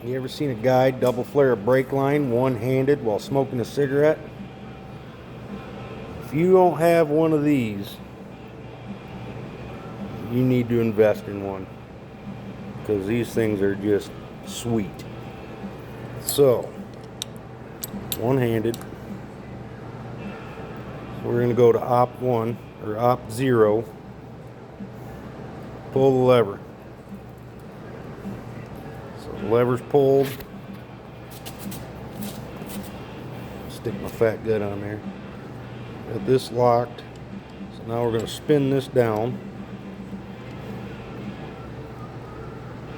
You ever seen a guy double flare a brake line one-handed while smoking a cigarette? If you don't have one of these, you need to invest in one, because these things are just sweet. So, one-handed. So we're going to go to op 1 or op 0. Pull the lever. So the lever's pulled. Stick my fat gut on there. Got this locked. So now we're going to spin this down.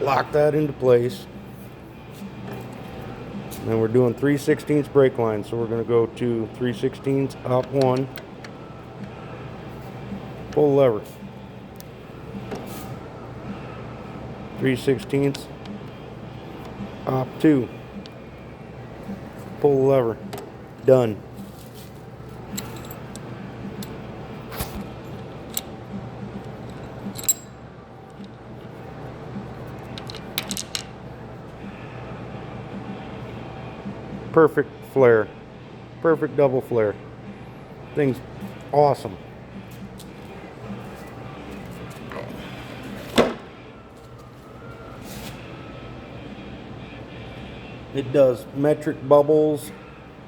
Lock that into place. And then we're doing 3/16 brake line. So we're going to go to 3/16 op 1. Pull the lever. 3/16 op 2. Pull the lever. Done. Perfect flare. Perfect double flare. Thing's awesome. It does metric bubbles,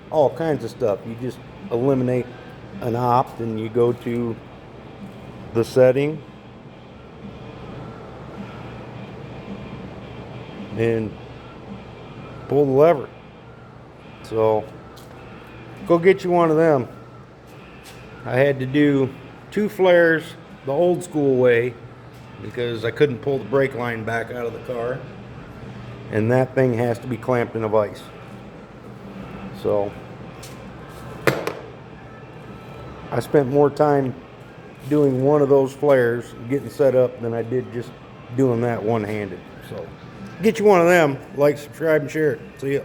all kinds of stuff. You just eliminate an opt and you go to the setting and pull the lever. So go get you one of them. I had to do 2 flares the old school way because I couldn't pull the brake line back out of the car. And that thing has to be clamped in a vise. So I spent more time doing one of those flares, getting set up, than I did just doing that one-handed. So get you one of them. Like, subscribe, and share it. See ya.